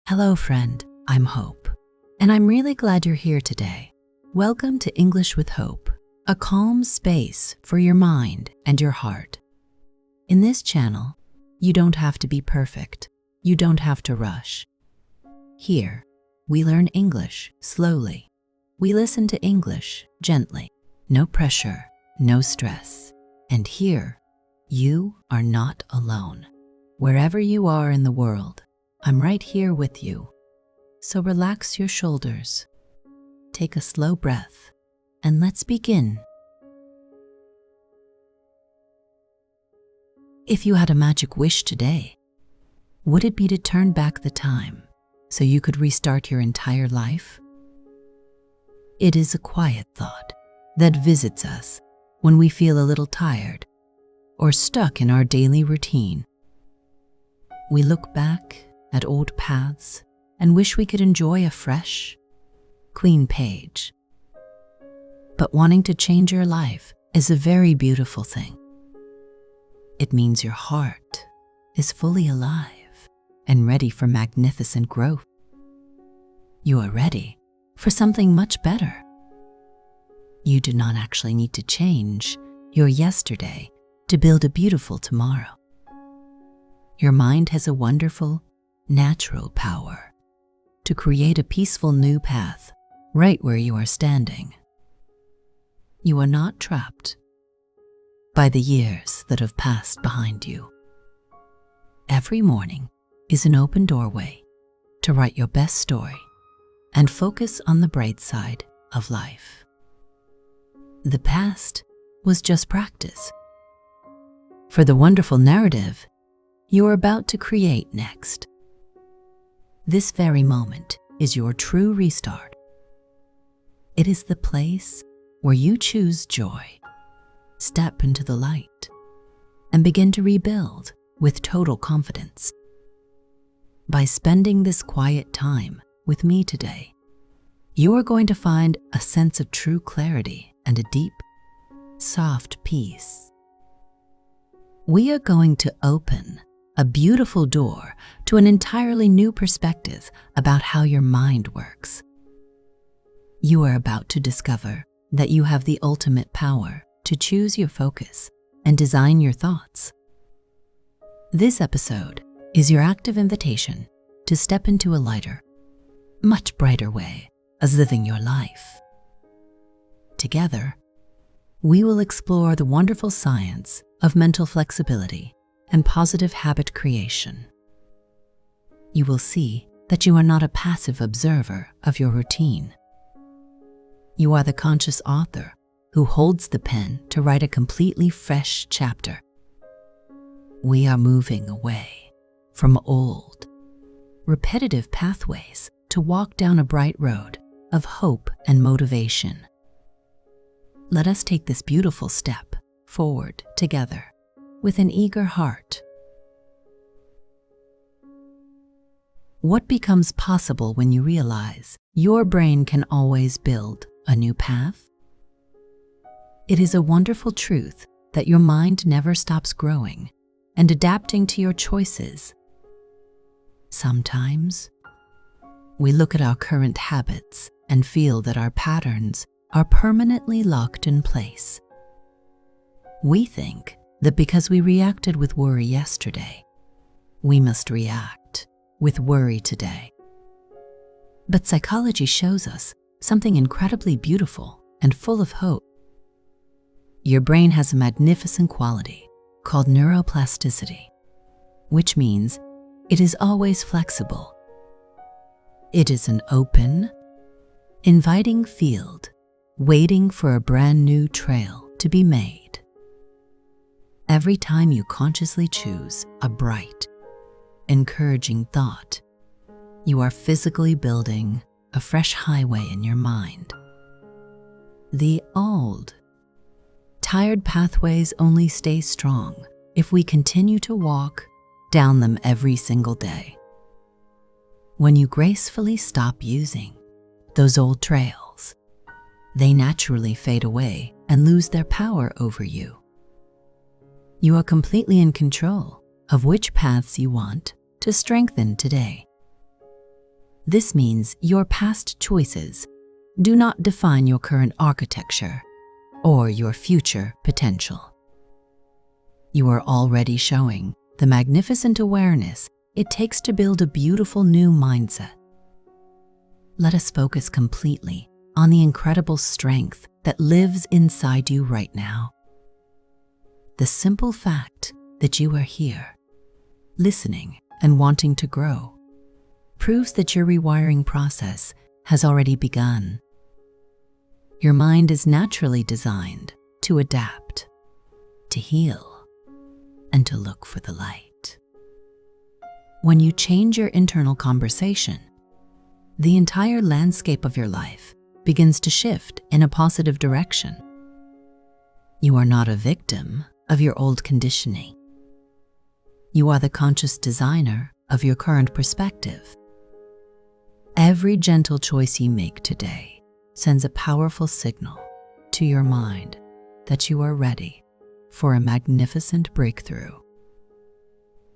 Hello, friend. I'm Hope, and I'm really glad you're here today. Welcome to English with Hope, a calm space for your mind and your heart. In this channel, you don't have to be perfect. You don't have to rush. Here, we learn English slowly. We listen to English gently. No pressure, no stress. And here, you are not alone. Wherever you are in the world, I'm right here with you. So relax your shoulders, take a slow breath, and let's begin. If you had a magic wish today, would it be to turn back the time so you could restart your entire life? It is a quiet thought that visits us when we feel a little tired or stuck in our daily routine. We look back at old paths and wish we could enjoy a fresh, clean page. But wanting to change your life is a very beautiful thing. It means your heart is fully alive and ready for magnificent growth. You are ready for something much better. You do not actually need to change your yesterday to build a beautiful tomorrow. Your mind has a wonderful, natural power to create a peaceful new path right where you are standing. You are not trapped by the years that have passed behind you. Every morning is an open doorway to write your best story and focus on the bright side of life. The past was just practice for the wonderful narrative you are about to create next. This very moment is your true restart. It is the place where you choose joy, step into the light, and begin to rebuild with total confidence. By spending this quiet time with me today, you are going to find a sense of true clarity and a deep, soft peace. We are going to open a beautiful door to an entirely new perspective about how your mind works. You are about to discover that you have the ultimate power to choose your focus and design your thoughts. This episode is your active invitation to step into a lighter, much brighter way of living your life. Together, we will explore the wonderful science of mental flexibility and positive habit creation. You will see that you are not a passive observer of your routine. You are the conscious author who holds the pen to write a completely fresh chapter. We are moving away from old, repetitive pathways to walk down a bright road of hope and motivation. Let us take this beautiful step forward together with an eager heart. What becomes possible when you realize your brain can always build a new path? It is a wonderful truth that your mind never stops growing and adapting to your choices. Sometimes, we look at our current habits and feel that our patterns are permanently locked in place. We think that because we reacted with worry yesterday, we must react with worry today. But psychology shows us something incredibly beautiful and full of hope. Your brain has a magnificent quality called neuroplasticity, which means it is always flexible. It is an open, inviting field waiting for a brand new trail to be made. Every time you consciously choose a bright, encouraging thought, you are physically building a fresh highway in your mind. The old, tired pathways only stay strong if we continue to walk down them every single day. When you gracefully stop using those old trails, they naturally fade away and lose their power over you. You are completely in control of which paths you want to strengthen today. This means your past choices do not define your current architecture or your future potential. You are already showing the magnificent awareness it takes to build a beautiful new mindset. Let us focus completely on the incredible strength that lives inside you right now. The simple fact that you are here, listening and wanting to grow, proves that your rewiring process has already begun. Your mind is naturally designed to adapt, to heal, and to look for the light. When you change your internal conversation, the entire landscape of your life begins to shift in a positive direction. You are not a victim of your old conditioning. You are the conscious designer of your current perspective. Every gentle choice you make today sends a powerful signal to your mind that you are ready for a magnificent breakthrough.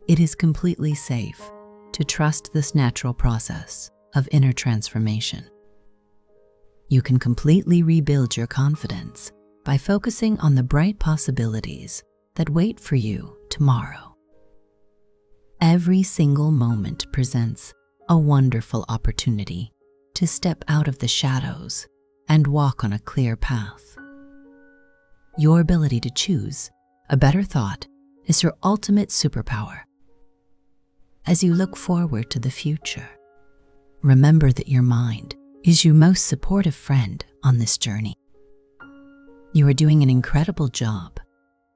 It is completely safe to trust this natural process of inner transformation. You can completely rebuild your confidence by focusing on the bright possibilities that wait for you tomorrow. Every single moment presents a wonderful opportunity to step out of the shadows and walk on a clear path. Your ability to choose a better thought is your ultimate superpower. As you look forward to the future, remember that your mind is your most supportive friend on this journey. You are doing an incredible job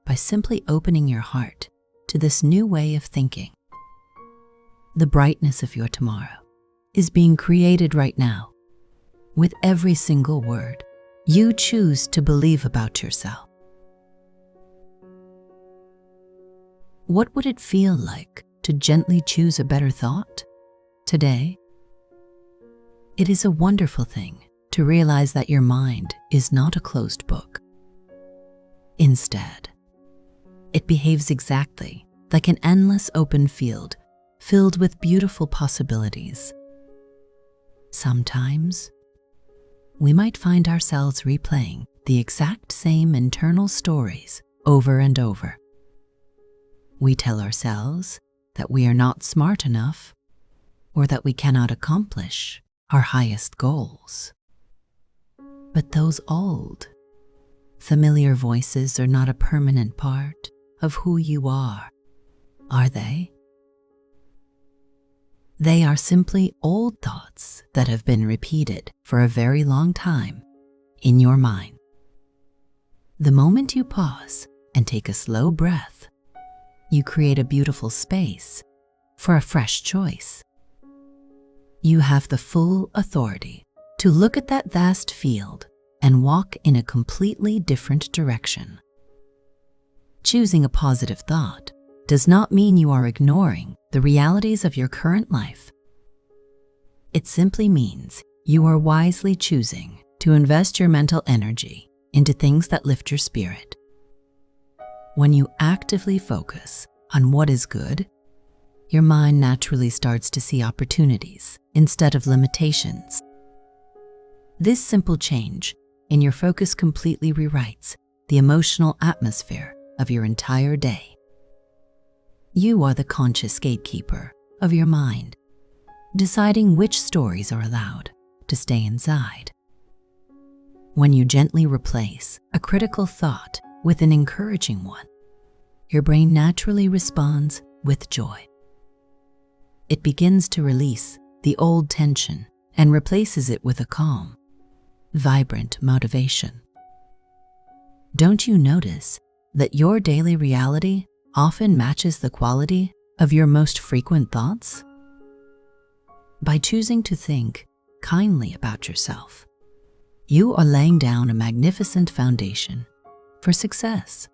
by simply opening your heart to this new way of thinking. The brightness of your tomorrow is being created right now with every single word you choose to believe about yourself. What would it feel like to gently choose a better thought today? It is a wonderful thing to realize that your mind is not a closed book. Instead, it behaves exactly like an endless open field filled with beautiful possibilities. Sometimes, we might find ourselves replaying the exact same internal stories over and over. We tell ourselves that we are not smart enough or that we cannot accomplish our highest goals. But those old, familiar voices are not a permanent part of who you are they? They are simply old thoughts that have been repeated for a very long time in your mind. The moment you pause and take a slow breath, you create a beautiful space for a fresh choice. You have the full authority to look at that vast field and walk in a completely different direction. Choosing a positive thought does not mean you are ignoring the realities of your current life. It simply means you are wisely choosing to invest your mental energy into things that lift your spirit. When you actively focus on what is good, your mind naturally starts to see opportunities instead of limitations. This simple change in your focus completely rewrites the emotional atmosphere of your entire day. You are the conscious gatekeeper of your mind, deciding which stories are allowed to stay inside. When you gently replace a critical thought with an encouraging one, your brain naturally responds with joy. It begins to release the old tension and replaces it with a calm, vibrant motivation. Don't you notice that your daily reality often matches the quality of your most frequent thoughts? By choosing to think kindly about yourself, you are laying down a magnificent foundation for success.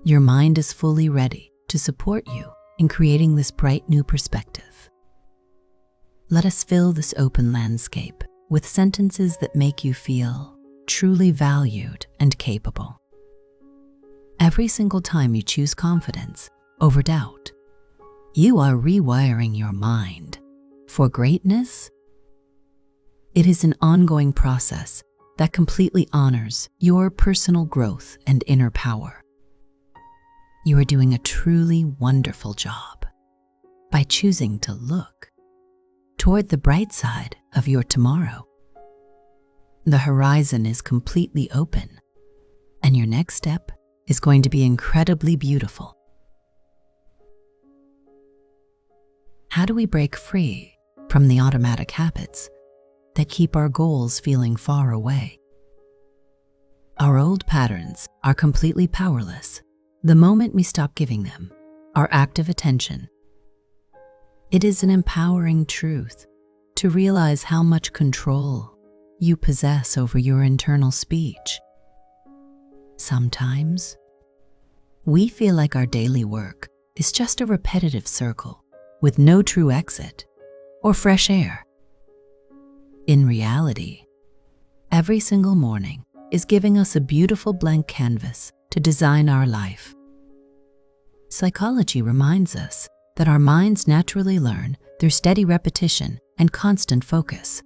Your mind is fully ready to support you in creating this bright new perspective. Let us fill this open landscape with sentences that make you feel truly valued and capable. Every single time you choose confidence over doubt, you are rewiring your mind For greatness, it is an ongoing process that completely honors your personal growth and inner power. You are doing a truly wonderful job by choosing to look toward the bright side of your tomorrow. The horizon is completely open, and your next step is going to be incredibly beautiful. How do we break free from the automatic habits that keep our goals feeling far away? Our old patterns are completely powerless the moment we stop giving them our active attention. It is an empowering truth to realize how much control you possess over your internal speech. Sometimes, we feel like our daily work is just a repetitive circle with no true exit or fresh air. In reality, every single morning is giving us a beautiful blank canvas to design our life. Psychology reminds us that our minds naturally learn through steady repetition and constant focus.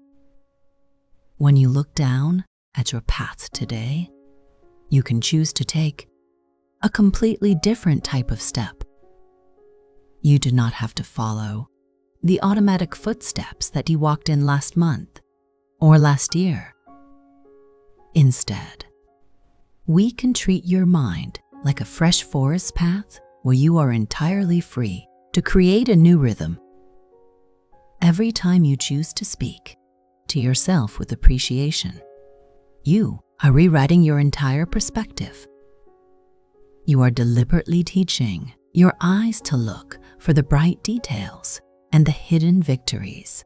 When you look down at your path today, you can choose to take a completely different type of step. You do not have to follow the automatic footsteps that you walked in last month or last year. Instead, we can treat your mind like a fresh forest path where you are entirely free to create a new rhythm. Every time you choose to speak to yourself with appreciation, you are rewriting your entire perspective. You are deliberately teaching your eyes to look for the bright details and the hidden victories.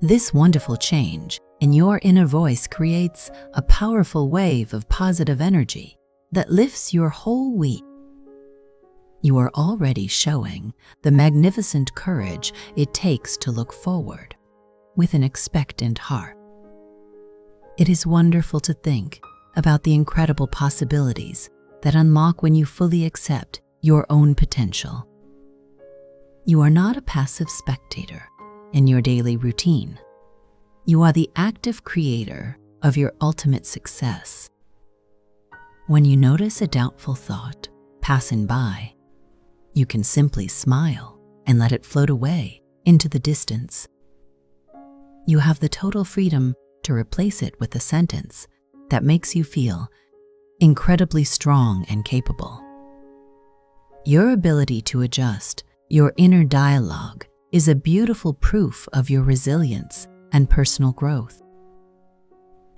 This wonderful change in your inner voice creates a powerful wave of positive energy that lifts your whole week. You are already showing the magnificent courage it takes to look forward with an expectant heart. It is wonderful to think about the incredible possibilities that unlock when you fully accept your own potential. You are not a passive spectator in your daily routine. You are the active creator of your ultimate success. When you notice a doubtful thought passing by, you can simply smile and let it float away into the distance. You have the total freedom to replace it with a sentence that makes you feel incredibly strong and capable. Your ability to adjust your inner dialogue is a beautiful proof of your resilience and personal growth.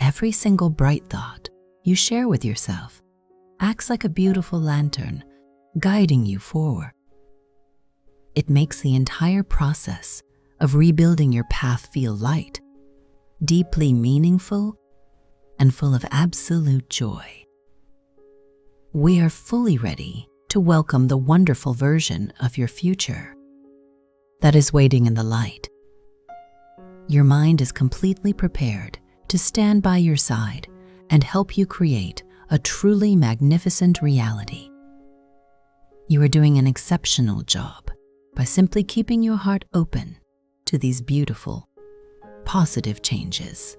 Every single bright thought you share with yourself acts like a beautiful lantern, guiding you forward. It makes the entire process of rebuilding your path feel light, deeply meaningful, and full of absolute joy. We are fully ready to welcome the wonderful version of your future that is waiting in the light. Your mind is completely prepared to stand by your side and help you create a truly magnificent reality. You are doing an exceptional job by simply keeping your heart open to these beautiful, positive changes.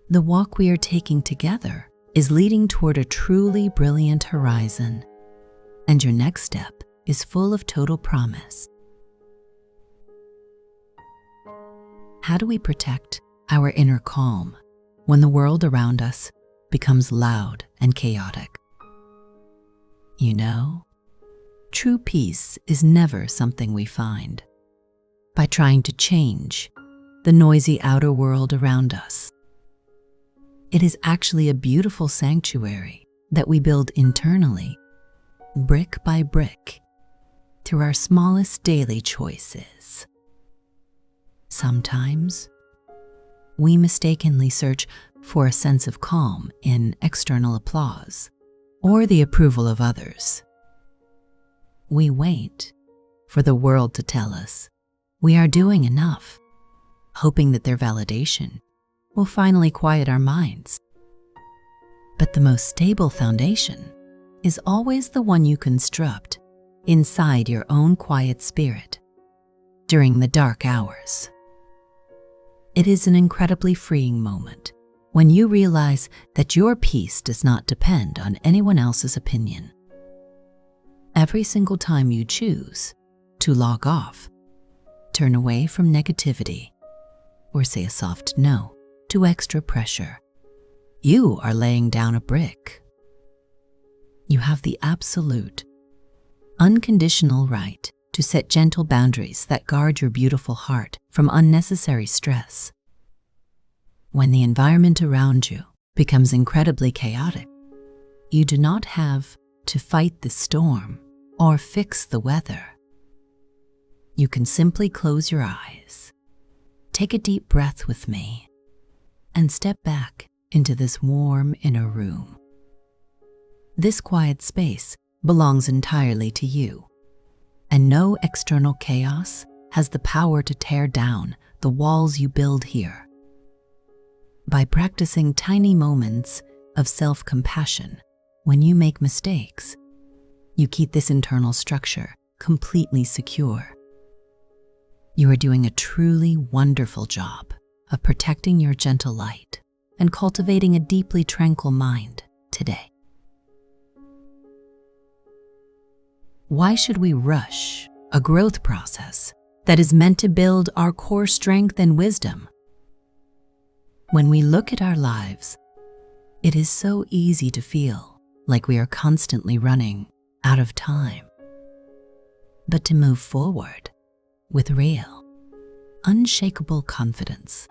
The walk we are taking together is leading toward a truly brilliant horizon, and your next step is full of total promise. How do we protect our inner calm when the world around us becomes loud and chaotic? You know, true peace is never something we find by trying to change the noisy outer world around us. It is actually a beautiful sanctuary that we build internally, brick by brick, through our smallest daily choices. Sometimes, we mistakenly search for a sense of calm in external applause or the approval of others. We wait for the world to tell us we are doing enough, hoping that their validation will finally quiet our minds. But the most stable foundation is always the one you construct inside your own quiet spirit. during the dark hours. It is an incredibly freeing moment when you realize that your peace does not depend on anyone else's opinion. Every single time you choose to log off, turn away from negativity, or say a soft no to extra pressure, you are laying down a brick. You have the absolute, unconditional right to set gentle boundaries that guard your beautiful heart from unnecessary stress. When the environment around you becomes incredibly chaotic, you do not have to fight the storm or fix the weather. You can simply close your eyes, take a deep breath with me, and step back into this warm inner room. This quiet space belongs entirely to you, and no external chaos has the power to tear down the walls you build here. By practicing tiny moments of self-compassion when you make mistakes, you keep this internal structure completely secure. You are doing a truly wonderful job of protecting your gentle light and cultivating a deeply tranquil mind today. Why should we rush a growth process that is meant to build our core strength and wisdom? When we look at our lives, it is so easy to feel like we are constantly running out of time. But to move forward with real, unshakable confidence,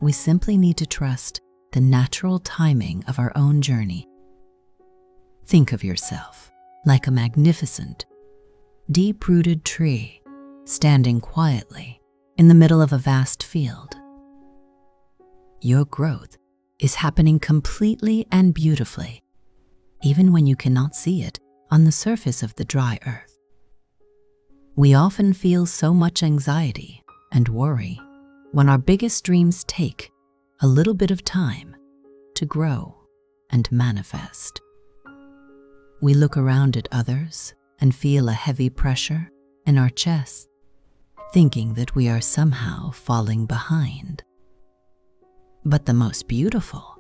we simply need to trust the natural timing of our own journey. Think of yourself like a magnificent, deep-rooted tree standing quietly in the middle of a vast field. Your growth is happening completely and beautifully, even when you cannot see it on the surface of the dry earth. We often feel so much anxiety and worry when our biggest dreams take a little bit of time to grow and manifest. We look around at others and feel a heavy pressure in our chests, thinking that we are somehow falling behind. But the most beautiful,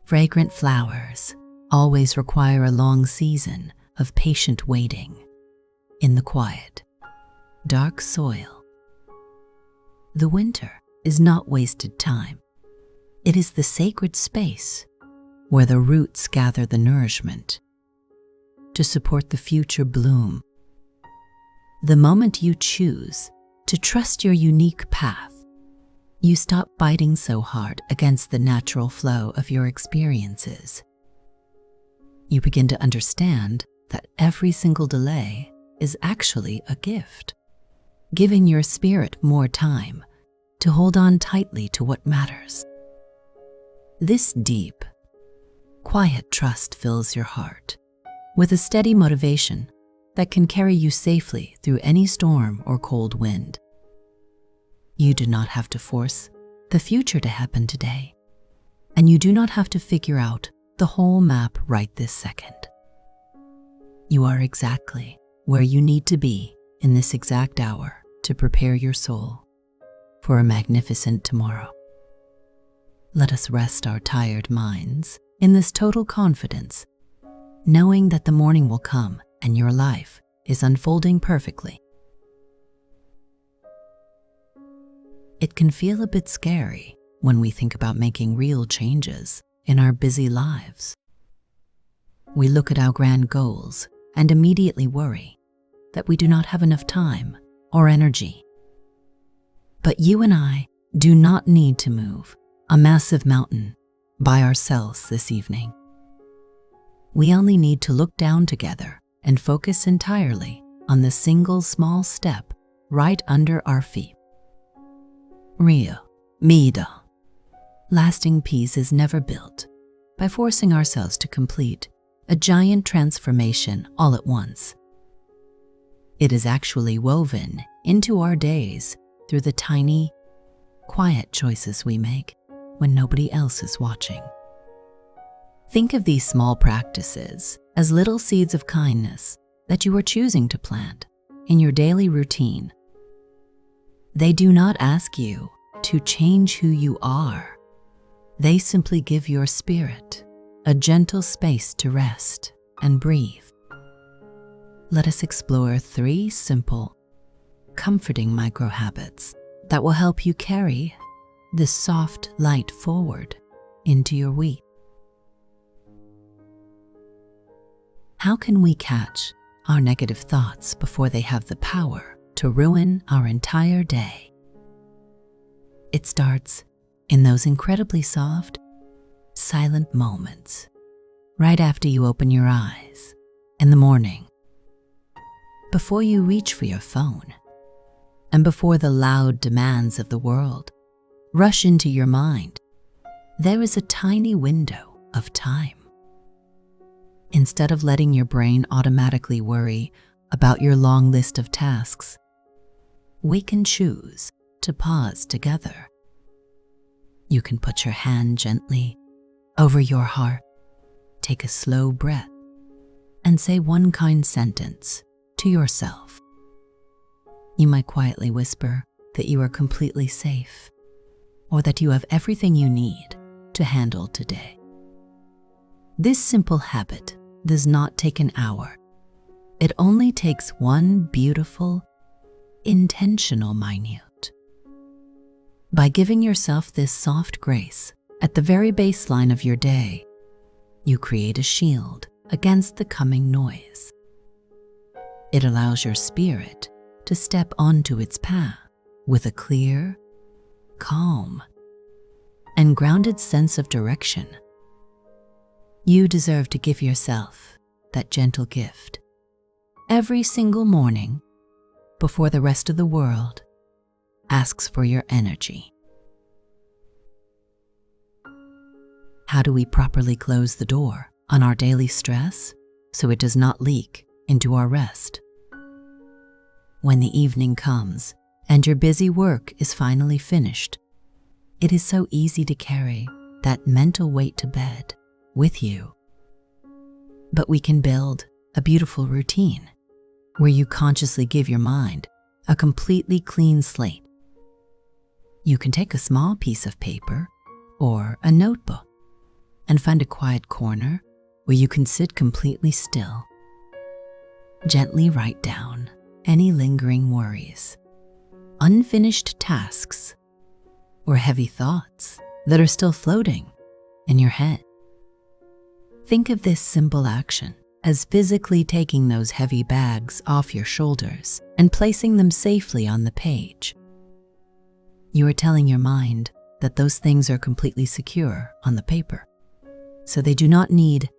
fragrant flowers always require a long season of patient waiting in the quiet, dark soil. The winter is not wasted time. It is the sacred space where the roots gather the nourishment to support the future bloom. The moment you choose to trust your unique path, you stop fighting so hard against the natural flow of your experiences. You begin to understand that every single delay is actually a gift, giving your spirit more time to hold on tightly to what matters. This deep, quiet trust fills your heart with a steady motivation that can carry you safely through any storm or cold wind. You do not have to force the future to happen today, and you do not have to figure out the whole map right this second. You are exactly where you need to be in this exact hour to prepare your soul for a magnificent tomorrow. Let us rest our tired minds in this total confidence, knowing that the morning will come and your life is unfolding perfectly. It can feel a bit scary when we think about making real changes in our busy lives. We look at our grand goals and immediately worry that we do not have enough time or energy. But you and I do not need to move a massive mountain by ourselves this evening. We only need to look down together and focus entirely on the single small step right under our feet. Real, Mida. Lasting peace is never built by forcing ourselves to complete a giant transformation all at once. It is actually woven into our days through the tiny, quiet choices we make when nobody else is watching. Think of these small practices as little seeds of kindness that you are choosing to plant in your daily routine. They do not ask you to change who you are. They simply give your spirit a gentle space to rest and breathe. Let us explore 3 simple, comforting micro habits that will help you carry this soft light forward into your week. How can we catch our negative thoughts before they have the power to ruin our entire day? It starts in those incredibly soft, silent moments right after you open your eyes in the morning, before you reach for your phone, and before the loud demands of the world rush into your mind. There is a tiny window of time. Instead of letting your brain automatically worry about your long list of tasks, we can choose to pause together. You can put your hand gently over your heart, take a slow breath, and say one kind sentence to yourself. You might quietly whisper that you are completely safe, or that you have everything you need to handle today. This simple habit does not take an hour. It only takes one beautiful, intentional minute. By giving yourself this soft grace at the very baseline of your day, you create a shield against the coming noise. It allows your spirit to step onto its path with a clear, calm, and grounded sense of direction. You deserve to give yourself that gentle gift every single morning before the rest of the world asks for your energy. How do we properly close the door on our daily stress so it does not leak into our rest? When the evening comes and your busy work is finally finished, it is so easy to carry that mental weight to bed with you. But we can build a beautiful routine where you consciously give your mind a completely clean slate. You can take a small piece of paper or a notebook and find a quiet corner where you can sit completely still. Gently write down any lingering worries, unfinished tasks, or heavy thoughts that are still floating in your head. Think of this simple action as physically taking those heavy bags off your shoulders and placing them safely on the page. You are telling your mind that those things are completely secure on the paper, so they do not need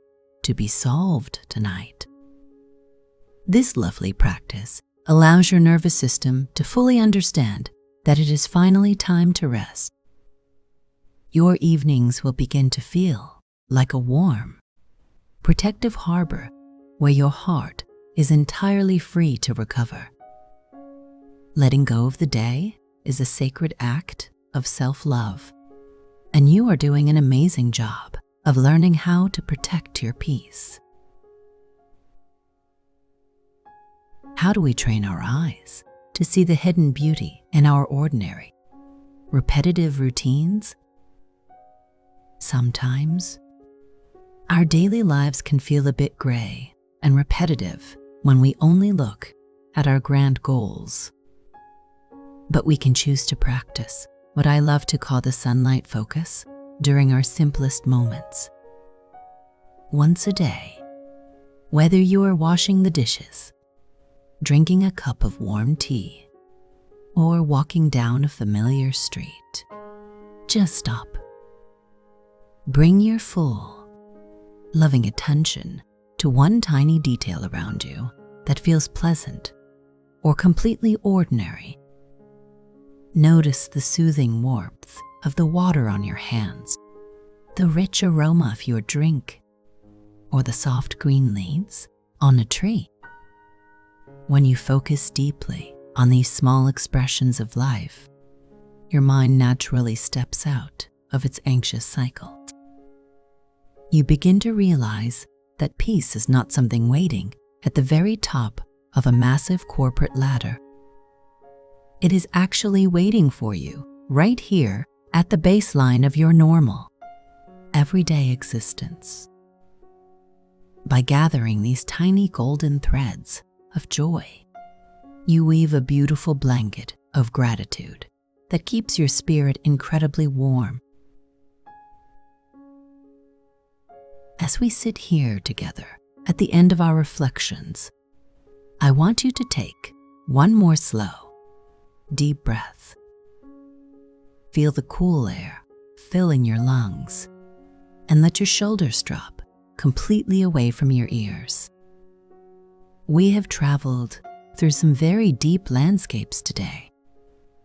to be solved tonight. This lovely practice allows your nervous system to fully understand that it is finally time to rest. Your evenings will begin to feel like a warm, protective harbor where your heart is entirely free to recover. Letting go of the day is a sacred act of self-love, and you are doing an amazing job of learning how to protect your peace. How do we train our eyes to see the hidden beauty in our ordinary, repetitive routines? Sometimes, our daily lives can feel a bit gray and repetitive when we only look at our grand goals. But we can choose to practice what I love to call the sunlight focus during our simplest moments. Once a day, whether you are washing the dishes, drinking a cup of warm tea, or walking down a familiar street, just stop. Bring your full, loving attention to one tiny detail around you that feels pleasant or completely ordinary. Notice the soothing warmth of the water on your hands, the rich aroma of your drink, or the soft green leaves on a tree. When you focus deeply on these small expressions of life, your mind naturally steps out of its anxious cycle. You begin to realize that peace is not something waiting at the very top of a massive corporate ladder. It is actually waiting for you right here at the baseline of your normal, everyday existence. By gathering these tiny golden threads of joy, you weave a beautiful blanket of gratitude that keeps your spirit incredibly warm. As we sit here together at the end of our reflections, I want you to take one more slow, deep breath. Feel the cool air filling your lungs and let your shoulders drop completely away from your ears. We have traveled through some very deep landscapes today,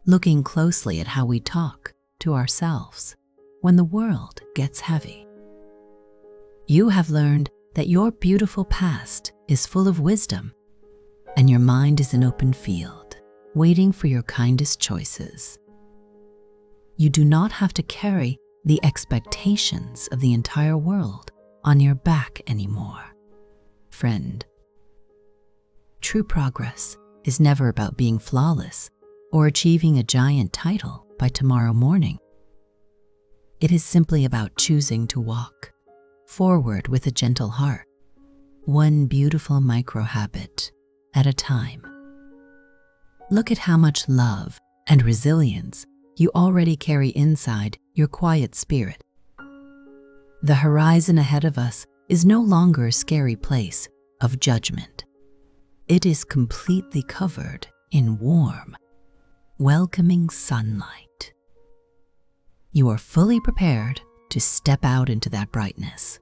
looking closely at how we talk to ourselves when the world gets heavy. You have learned that your beautiful past is full of wisdom, and your mind is an open field, waiting for your kindest choices. You do not have to carry the expectations of the entire world on your back anymore. Friend, true progress is never about being flawless or achieving a giant title by tomorrow morning. It is simply about choosing to walk forward with a gentle heart, one beautiful micro habit at a time. Look at how much love and resilience you already carry inside your quiet spirit. The horizon ahead of us is no longer a scary place of judgment. It is completely covered in warm, welcoming sunlight. You are fully prepared to step out into that brightness,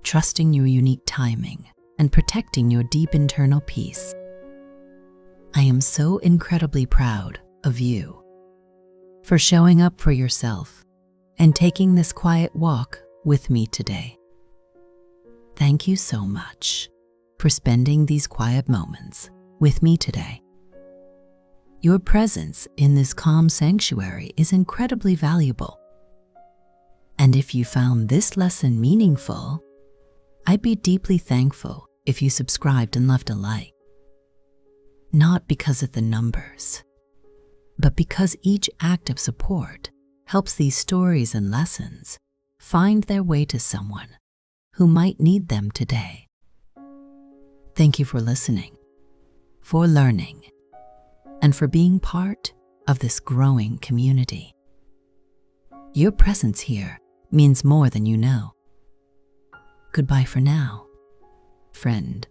trusting your unique timing and protecting your deep internal peace. I am so incredibly proud of you for showing up for yourself and taking this quiet walk with me today. Thank you so much for spending these quiet moments with me today. Your presence in this calm sanctuary is incredibly valuable. And if you found this lesson meaningful, I'd be deeply thankful if you subscribed and left a like. Not because of the numbers, but because each act of support helps these stories and lessons find their way to someone who might need them today. Thank you for listening, for learning, and for being part of this growing community. Your presence here means more than you know. Goodbye for now, friend.